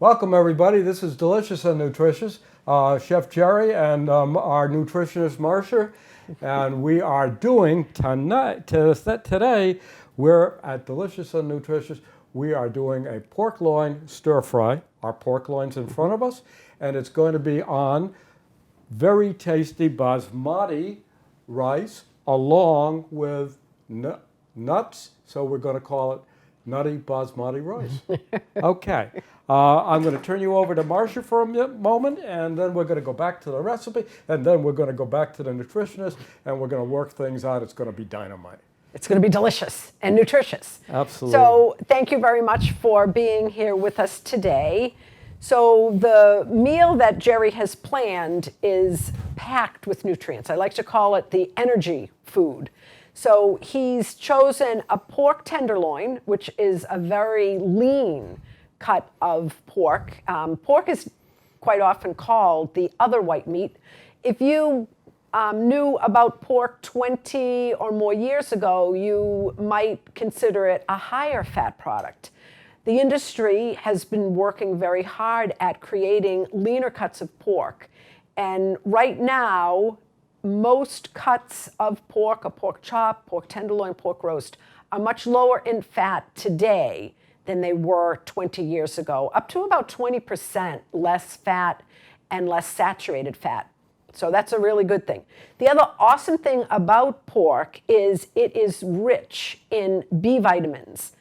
Welcome everybody, this is Delicious and Nutritious. Chef Jerry and our nutritionist Marcia, and we are doing today, we're at Delicious and Nutritious, we are doing a pork loin stir fry. Our pork loin's in front of us, and it's going to be on very tasty basmati rice along with nuts, so we're going to call it nutty basmati rice. Okay, I'm going to turn you over to Marcia for a moment, and then we're going to go back to the recipe, and then we're going to go back to the nutritionist, and we're going to work things out. It's going to be dynamite. It's going to be delicious and nutritious. Absolutely. So thank you very much for being here with us today. So the meal that Jerry has planned is packed with nutrients. I like to call it the energy food. So he's chosen a pork tenderloin, which is a very lean cut of pork. Pork is quite often called the other white meat. If you knew about pork 20 or more years ago, you might consider it a higher fat product. The industry has been working very hard at creating leaner cuts of pork. And right now, most cuts of pork, a pork chop, pork tenderloin, pork roast, are much lower in fat today than they were 20 years ago, up to about 20% less fat and less saturated fat. So that's a really good thing. The other awesome thing about pork is it is rich in B vitamins,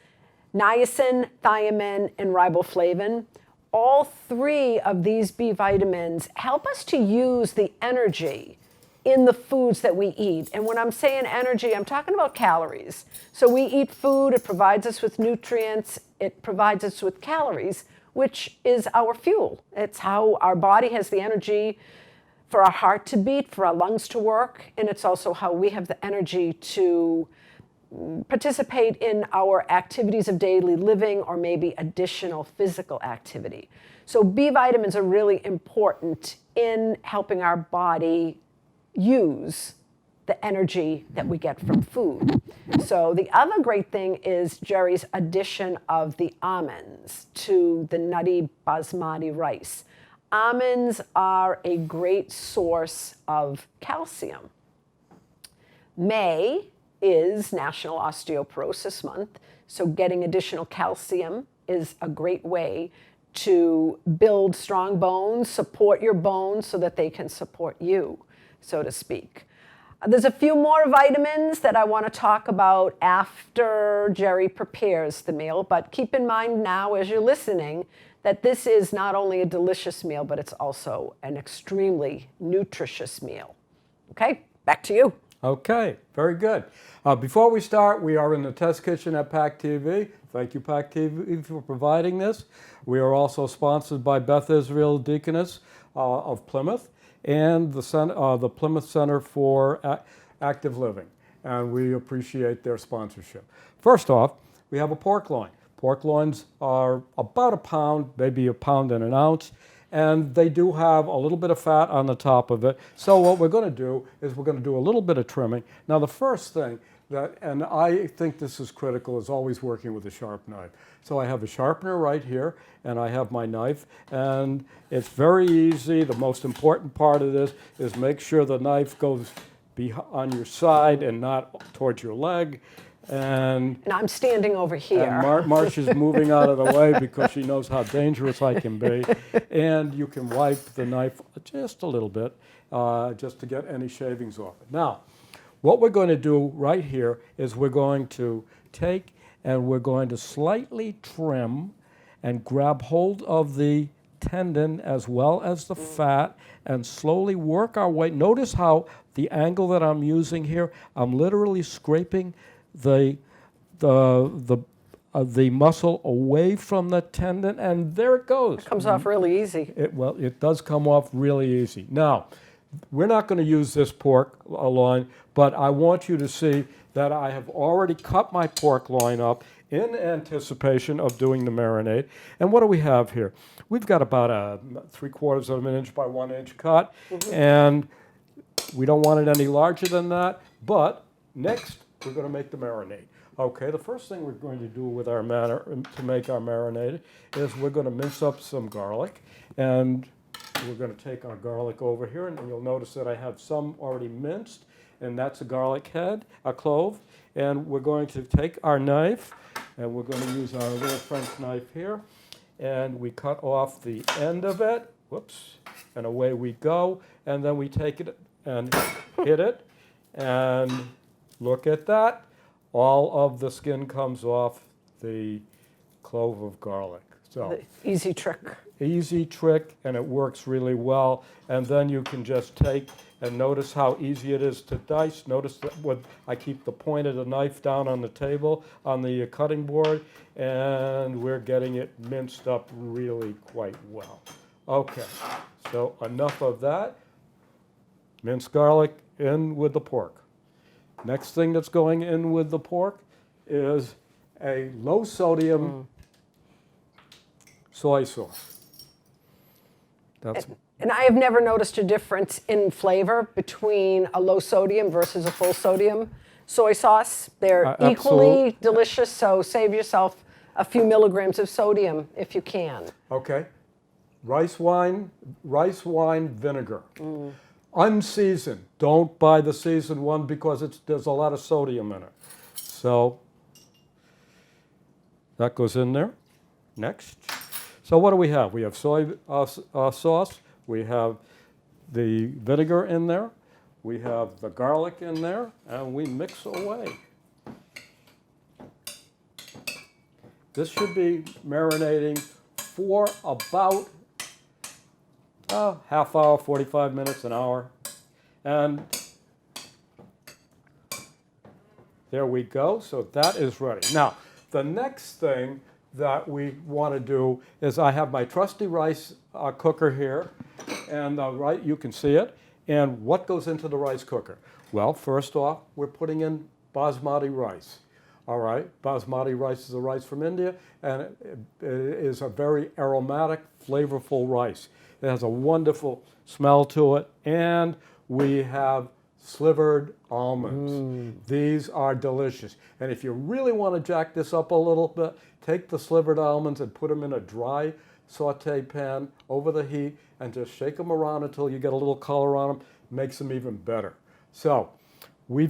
niacin, thiamine, and riboflavin. All three of these B vitamins help us to use the energy in the foods that we eat. And when I'm saying energy, I'm talking about calories. So we eat food, it provides us with nutrients, it provides us with calories, which is our fuel. It's how our body has the energy for our heart to beat, for our lungs to work, and it's also how we have the energy to participate in our activities of daily living or maybe additional physical activity. So B vitamins are really important in helping our body use the energy that we get from food. So the other great thing is Jerry's addition of the almonds to the nutty basmati rice. Almonds are a great source of calcium. May is National Osteoporosis Month, so getting additional calcium is a great way to build strong bones, support your bones so that they can support you, so to speak. There's a few more vitamins that I want to talk about after Jerry prepares the meal, but keep in mind now as you're listening that this is not only a delicious meal, but it's also an extremely nutritious meal. Okay, back to you. Okay, very good. Before we start, we are in the test kitchen at PAC TV. Thank you, PAC TV, for providing this. We are also sponsored by Beth Israel Deaconess of Plymouth and the Plymouth Center for Active Living, and we appreciate their sponsorship. First off, we have a pork loin. Pork loins are about a pound, maybe a pound and an ounce, and they do have a little bit of fat on the top of it. So what we're going to do is we're going to do a little bit of trimming. Now the first thing and I think this is critical, is always working with a sharp knife. So I have a sharpener right here, and I have my knife, and it's very easy. The most important part of this is make sure the knife goes on your side and not towards your leg. And I'm standing over here. And Marcia's moving out of the way because she knows how dangerous I can be. And you can wipe the knife just a little bit just to get any shavings off it. Now, what we're going to do right here is we're going to take and we're going to slightly trim and grab hold of the tendon as well as the fat and slowly work our way. Notice how the angle that I'm using here, I'm literally scraping the muscle away from the tendon, and there it goes. It comes off really easy. It does come off really easy. Now, we're not going to use this pork loin, but I want you to see that I have already cut my pork loin up in anticipation of doing the marinade. And what do we have here? We've got about a 3/4 of an inch by 1 inch cut, and we don't want it any larger than that. But next, we're going to make the marinade. Okay, the first thing we're going to do with our to make our marinade is we're going to mince up some garlic, and we're going to take our garlic over here, and you'll notice that I have some already minced, and that's a garlic head, a clove, and we're going to take our knife, and we're going to use our little French knife here, and we cut off the end of it, whoops, and away we go, and then we take it and hit it, and look at that. All of the skin comes off the clove of garlic. So Easy trick. easy trick, and it works really well. And then you can just take and notice how easy it is to dice. Notice that I keep the point of the knife down on the table, on the cutting board, and we're getting it minced up really quite well. Okay, so enough of that. Minced garlic in with the pork. Next thing that's going in with the pork is a low sodium soy sauce. And I have never noticed a difference in flavor between a low sodium versus a full sodium soy sauce. They're equally delicious, so save yourself a few milligrams of sodium if you can. Okay. Rice wine vinegar. Unseasoned. Don't buy the seasoned one because there's a lot of sodium in it. So that goes in there. Next. So what do we have? We have soy sauce. We have the vinegar in there. We have the garlic in there, and we mix away. This should be marinating for about half hour, 45 minutes, an hour. And there we go. So that is ready. Now, the next thing that we want to do is I have my trusty rice cooker here. And you can see it. And what goes into the rice cooker? Well, first off, we're putting in basmati rice. All right, basmati rice is a rice from India, and it is a very aromatic, flavorful rice. It has a wonderful smell to it, and we have slivered almonds. These are delicious. And if you really want to jack this up a little bit, take the slivered almonds and put them in a dry saute pan over the heat and just shake them around until you get a little color on them. Makes them even better. So we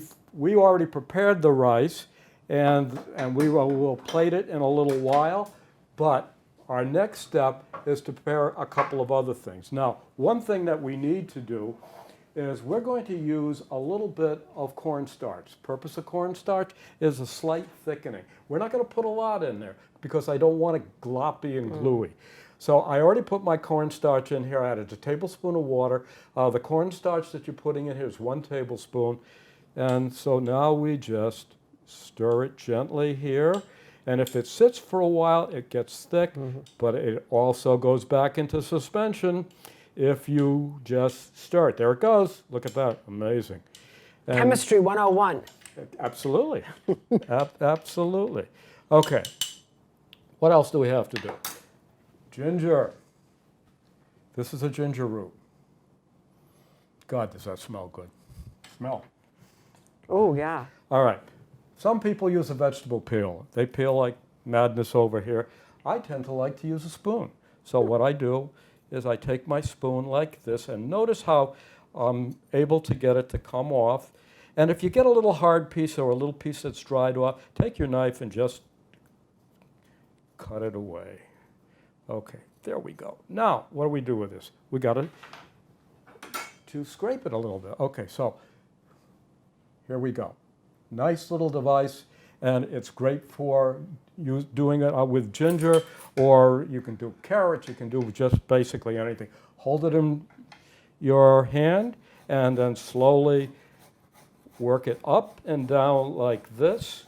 already prepared the rice, and we will plate it in a little while, but our next step is to prepare a couple of other things. Now, one thing that we need to do is we're going to use a little bit of cornstarch. Purpose of cornstarch is a slight thickening. We're not going to put a lot in there because I don't want it gloppy and gluey. So I already put my cornstarch in here. I added a tablespoon of water. The cornstarch that you're putting in here is 1 tablespoon. And so now we just stir it gently here. And if it sits for a while, it gets thick, but it also goes back into suspension if you just stir it. There it goes. Look at that. Amazing. And Chemistry 101. Absolutely. Absolutely. Okay. What else do we have to do? Ginger. This is a ginger root. God, does that smell good. Smell. Oh, yeah. All right. Some people use a vegetable peel. They peel like madness over here. I tend to like to use a spoon. So what I do is I take my spoon like this, and notice how I'm able to get it to come off. And if you get a little hard piece or a little piece that's dried off, take your knife and just cut it away. Okay, there we go. Now, what do we do with this? We got to scrape it a little bit. Okay, so here we go. Nice little device, and it's great for doing it with ginger, or you can do carrots, you can do just basically anything. Hold it in your hand, and then slowly work it up and down like this,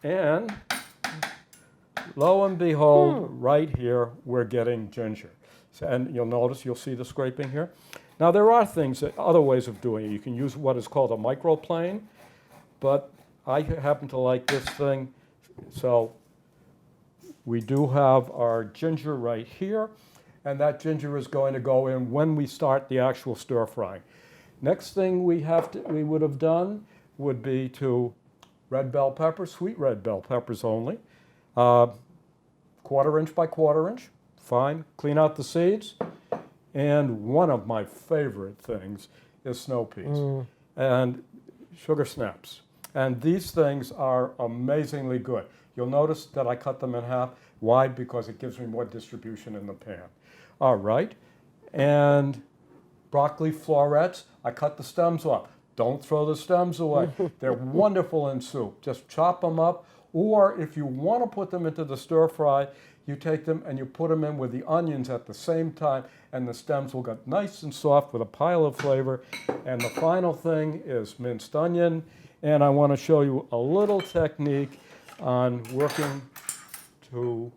and lo and behold, right here, we're getting ginger. And you'll notice, you'll see the scraping here. Now, there are other ways of doing it. You can use what is called a microplane, but I happen to like this thing. So we do have our ginger right here, and that ginger is going to go in when we start the actual stir frying. Next thing we would have done would be to red bell peppers, sweet red bell peppers only, 1/4 inch by 1/4 inch, fine, clean out the seeds. And one of my favorite things is snow peas and sugar snaps. And these things are amazingly good. You'll notice that I cut them in half. Why? Because it gives me more distribution in the pan. All right. And broccoli florets, I cut the stems off. Don't throw the stems away. They're wonderful in soup. Just chop them up. Or if you want to put them into the stir fry, you take them and you put them in with the onions at the same time, and the stems will get nice and soft with a pile of flavor. And the final thing is minced onion. And I want to show you a little technique on working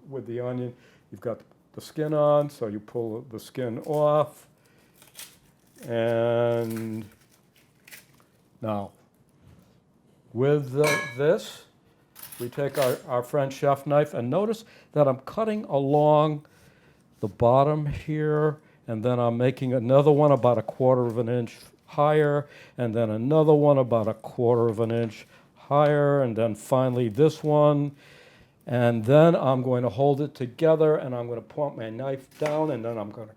with the onion. You've got the skin on, so you pull the skin off. And now, with this, we take our French chef knife, and notice that I'm cutting along the bottom here, and then I'm making another one about 1/4 of an inch higher, and then another one about 1/4 of an inch higher, and then finally this one. And then I'm going to hold it together, and I'm going to point my knife down, and then I'm going to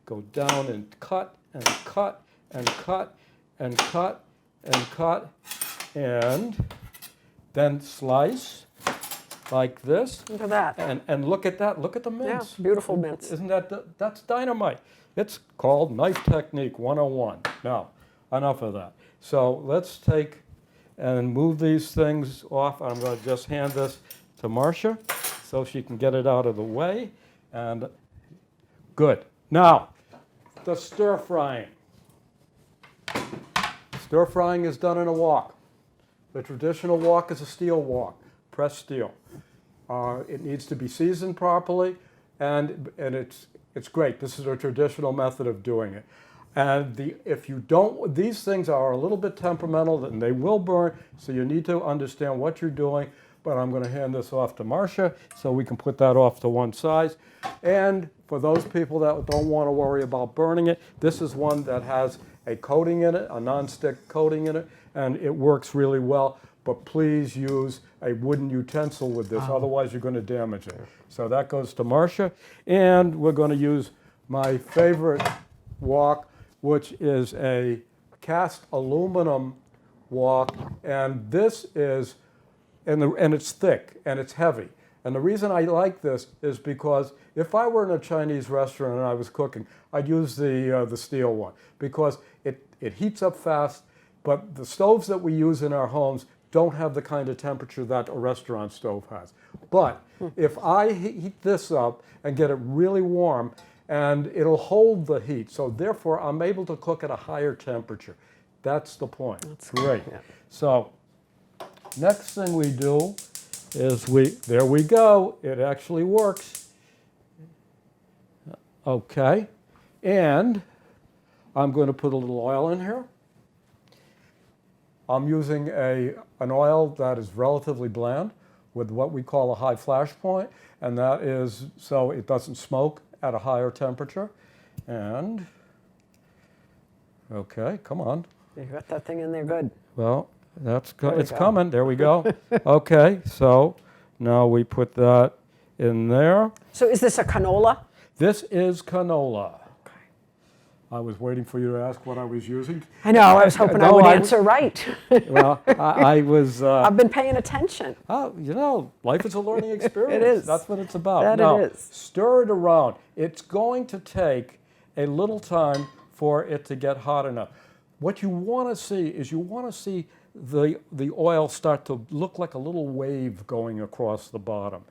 go down and cut and cut and cut and cut and cut, and then slice like this. Look at that. And look at that. Look at the mince. Yeah, beautiful mince. Isn't that's dynamite? It's called Knife Technique 101. Now, enough of that. So let's take and move these things off. I'm going to just hand this to Marcia so she can get it out of the way. And good. Now, the stir frying. Stir frying is done in a wok. The traditional wok is a steel wok, pressed steel. It needs to be seasoned properly, and it's great. This is a traditional method of doing it. And if you don't, these things are a little bit temperamental and they will burn, so you need to understand what you're doing. But I'm going to hand this off to Marcia so we can put that off to one side. And for those people that don't want to worry about burning it, this is one that has a coating in it, a non-stick coating in it, and it works really well. But please use a wooden utensil with this, otherwise you're going to damage it. So that goes to Marcia. And we're going to use my favorite wok, which is a cast aluminum wok. And this is, and it's thick and it's heavy. And the reason I like this is because if I were in a Chinese restaurant and I was cooking, I'd use the steel one because it heats up fast. But the stoves that we use in our homes don't have the kind of temperature that a restaurant stove has. But if I heat this up and get it really warm, and it'll hold the heat, so therefore I'm able to cook at a higher temperature. That's the point. That's great. Yeah. So next thing we do is there we go. It actually works. Okay. And I'm going to put a little oil in here. I'm using an oil that is relatively bland with what we call a high flash point, and that is so it doesn't smoke at a higher temperature. And, okay, come on. You got that thing in there good. Well, it's coming. There we go. Okay, so now we put that in there. So is this a canola? This is canola. I was waiting for you to ask what I was using. I know, I was hoping I would answer right. Well, I was... I've been paying attention. Oh, you know, life is a learning experience. It is. That's what it's about. That now, it is. Stir it around. It's going to take a little time for it to get hot enough. What you want to see is the oil start to look like a little wave going across the bottom.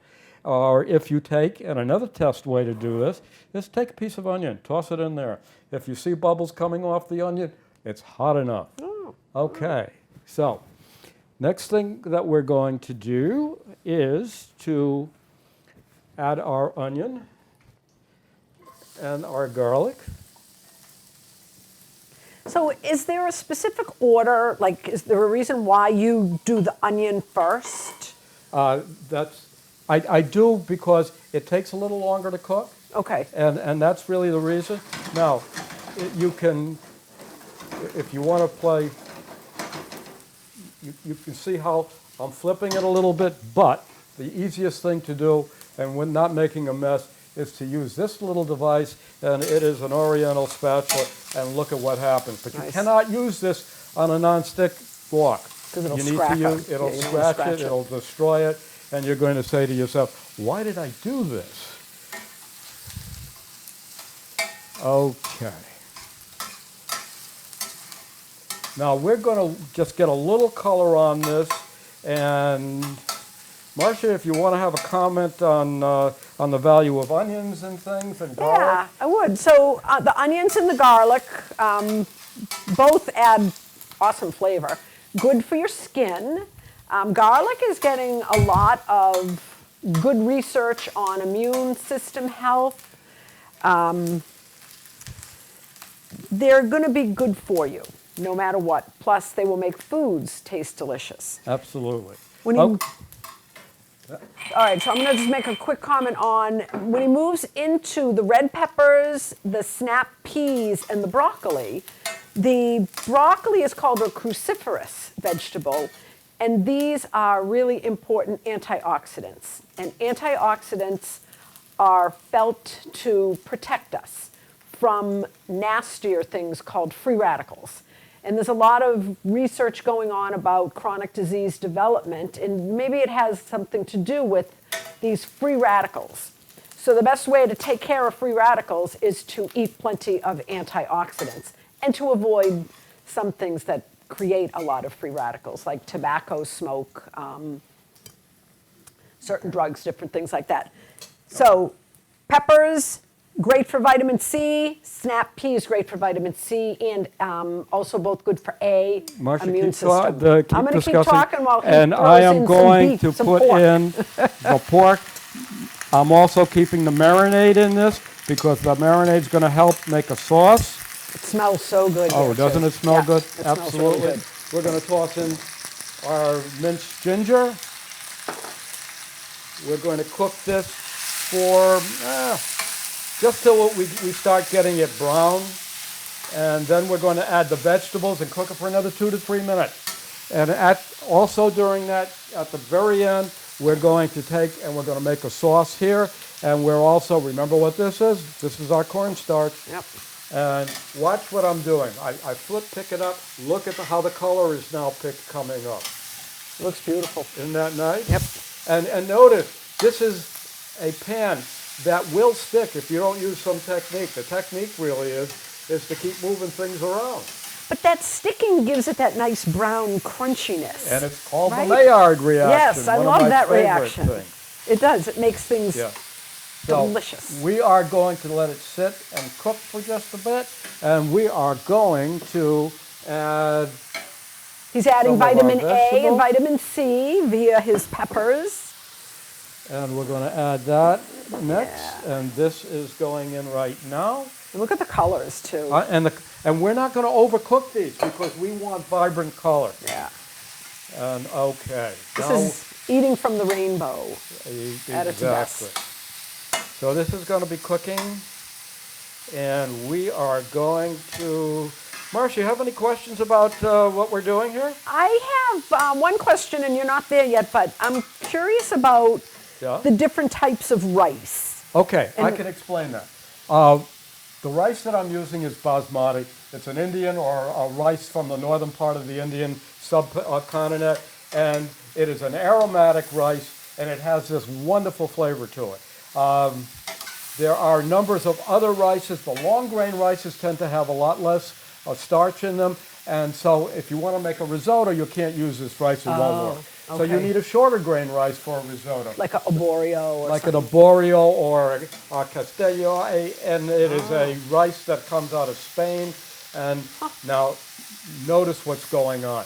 Or if you take, and another test way to do this, is take a piece of onion, toss it in there. If you see bubbles coming off the onion, it's hot enough. Oh. Okay, so next thing that we're going to do is to add our onion and our garlic. So is there a specific order, like is there a reason why you do the onion first? I do because it takes a little longer to cook. Okay. And that's really the reason. Now, you can, if you want to play, you can see how I'm flipping it a little bit, but the easiest thing to do, and when not making a mess, is to use this little device, and it is an oriental spatula, and look at what happens. But you cannot use this on a non-stick wok. Because it'll You need scratch to it. use, it'll Yeah, you don't wanna scratch it, it'll destroy it, and you're going to say to yourself, why did I do this? Okay. Now we're going to just get a little color on this, and Marcia, if you want to have a comment on the value of onions and things and garlic. Yeah, I would. So the onions and the garlic both add awesome flavor. Good for your skin. Garlic is getting a lot of good research on immune system health. They're going to be good for you, no matter what. Plus, they will make foods taste delicious. Absolutely. All right, so I'm going to just make a quick comment on when he moves into the red peppers, the snap peas, and the broccoli is called a cruciferous vegetable, and these are really important antioxidants. And antioxidants are felt to protect us from nastier things called free radicals. And there's a lot of research going on about chronic disease development, and maybe it has something to do with these free radicals. So the best way to take care of free radicals is to eat plenty of antioxidants and to avoid some things that create a lot of free radicals, like tobacco, smoke, certain drugs, different things like that. So peppers, great for vitamin C. Snap peas, great for vitamin C, and also both good for Marcia, immune keep system. keep I'm going to keep discussing, talking while he and throws I am in going some to some put pork. in the pork. I'm also keeping the marinade in this because the marinade's going to help make a sauce. It smells so good. Oh, here, doesn't too. it smell Yeah, good? it smells really Absolutely. good. We're going to toss in our minced ginger. We're going to cook this for just till we start getting it brown. And then we're going to add the vegetables and cook it for another 2 to 3 minutes. And also during that, at the very end, we're going to take and we're going to make a sauce here. And we're also, remember what this is? This is our cornstarch. Yep. And watch what I'm doing. I pick it up. Look at how the color is now coming up. It looks beautiful. Isn't that nice? Yep. And notice, this is a pan that will stick if you don't use some technique. The technique really is to keep moving things around. But that sticking gives it that nice brown crunchiness. And it's called right? the Maillard reaction. Yes, I one love of my that favorite reaction. things. It does. It makes things Yeah. So delicious. we are going to let it sit and cook for just a bit, and we are going to add. He's adding some of our vitamin A and vegetables. vitamin C via his peppers. And we're going to add that next, and this is going in right now. And look at the colors too. And we're not going to overcook these because we want vibrant color. Yeah. And okay. This now, is eating from the rainbow at its best. exactly. So this is going to be cooking, and we are going to. Marcia, you have any questions about what we're doing here? I have one question, and you're not there yet, but I'm curious about the different types of rice. Okay, I can explain that. The rice that I'm using is basmati. It's an Indian or a rice from the northern part of the Indian subcontinent, and it is an aromatic rice, and it has this wonderful flavor to it. There are numbers of other rices. The long grain rices tend to have a lot less starch in them, and so if you want to make a risotto, you can't use this rice, it won't work. So you need a shorter grain rice for a risotto. Like a arborio or like something. an arborio or a castello, and it is a rice that comes out of Spain. And now, notice what's going on.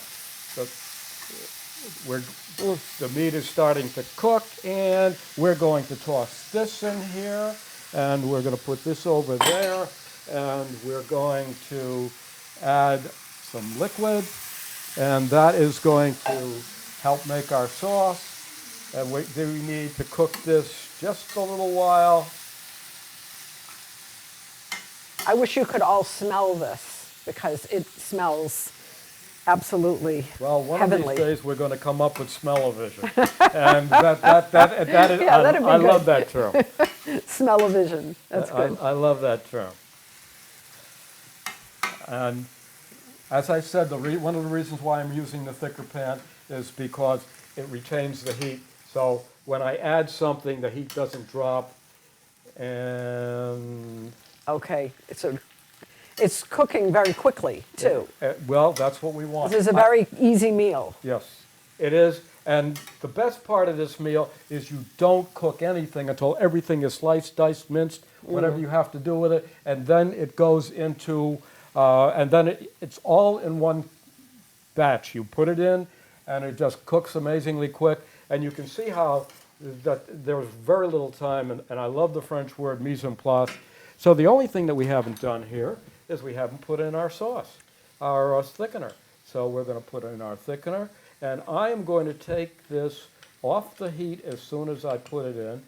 The meat is starting to cook, and we're going to toss this in here, and we're going to put this over there, and we're going to add some liquid, and that is going to help make our sauce. And we need to cook this just a little while. I wish you could all smell this because it smells absolutely Well, one heavenly. of these days we're going to come up with smell-o-vision. And that is, Yeah, that'd be I good. love that term. Smell-o-vision. That's good. I love that term. And as I said, one of the reasons why I'm using the thicker pan is because it retains the heat. So when I add something, the heat doesn't drop. And Okay, it's cooking very quickly too. well, that's what we want. This is a very easy meal. Yes, it is. And the best part of this meal is you don't cook anything until everything is sliced, diced, minced, whatever you have to do with it. And then it goes into, and then it's all in one batch. You put it in, and it just cooks amazingly quick. And you can see how that there's very little time, and I love the French word mise en place. So the only thing that we haven't done here is we haven't put in our sauce, our thickener. So we're going to put in our thickener, and I am going to take this off the heat as soon as I put it in,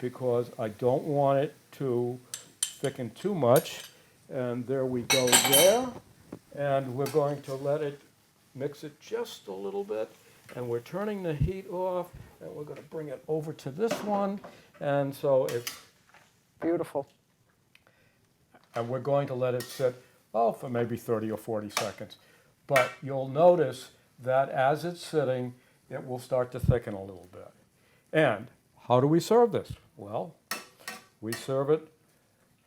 because I don't want it to thicken too much. And there we go there, and we're going to let it mix it just a little bit, and we're turning the heat off, and we're going to bring it over to this one, and so it's Beautiful. and we're going to let it sit, for maybe 30 or 40 seconds. But you'll notice that as it's sitting, it will start to thicken a little bit. And how do we serve this? Well, we serve it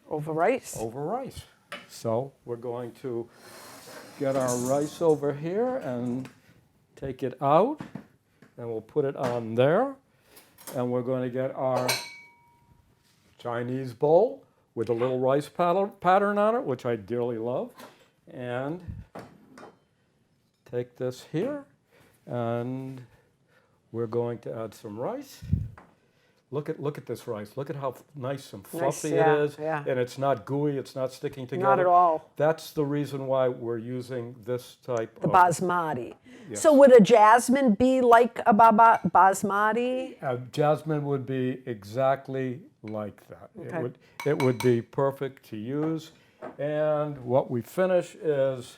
Over rice. over rice. So we're going to get our rice over here and take it out, and we'll put it on there. And we're going to get our Chinese bowl with a little rice pattern on it, which I dearly love. And take this here, and we're going to add some rice. Look at this rice. Look at how nice and fluffy yeah, it is. yeah. And it's not gooey, it's not sticking together. Not at all. That's the reason why we're using this type The of... basmati. Yes. So would a jasmine be like a basmati? Jasmine would be exactly like that. Okay. It would be perfect to use. And what we finish is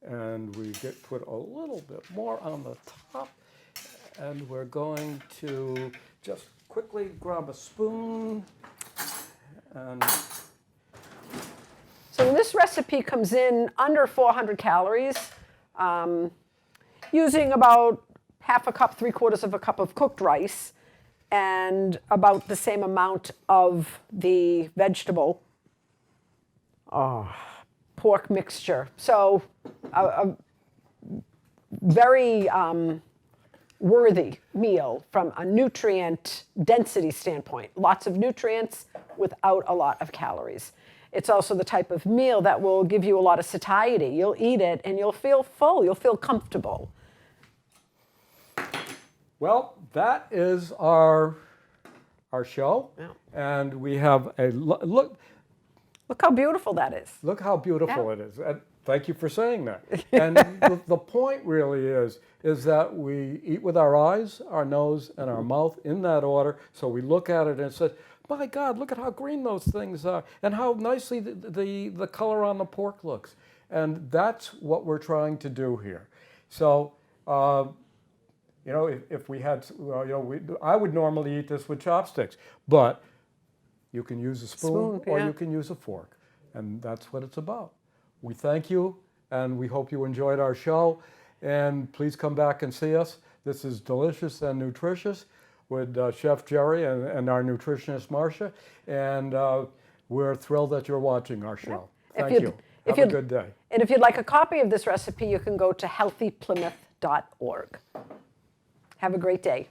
and we put a little bit more on the top, and we're going to just quickly grab a spoon. And So this recipe comes in under 400 calories, using about half a cup, 3/4 of a cup of cooked rice, and about the same amount of the vegetable pork mixture. So a very worthy meal from a nutrient density standpoint. Lots of nutrients without a lot of calories. It's also the type of meal that will give you a lot of satiety. You'll eat it and you'll feel full, you'll feel comfortable. well, that is our show. Yeah. And we have a look. Look how beautiful that is. Look how beautiful Yeah. it is. And thank you for saying that. And the point really is that we eat with our eyes, our nose, and our mouth in that order. So we look at it and it says, my God, look at how green those things are, and how nicely the color on the pork looks. And that's what we're trying to do here. So, if we had, I would normally eat this with chopsticks, but you can use a spoon or yeah. you can use a fork, and that's what it's about. We thank you, and we hope you enjoyed our show, and please come back and see us. This is Delicious and Nutritious with Chef Jerry and our nutritionist Marcia, and we're thrilled that you're watching our show. If Thank you'd- you. if Have a you'd- good day. And if you'd like a copy of this recipe, you can go to healthyplymouth.org. Have a great day.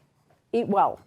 Eat well.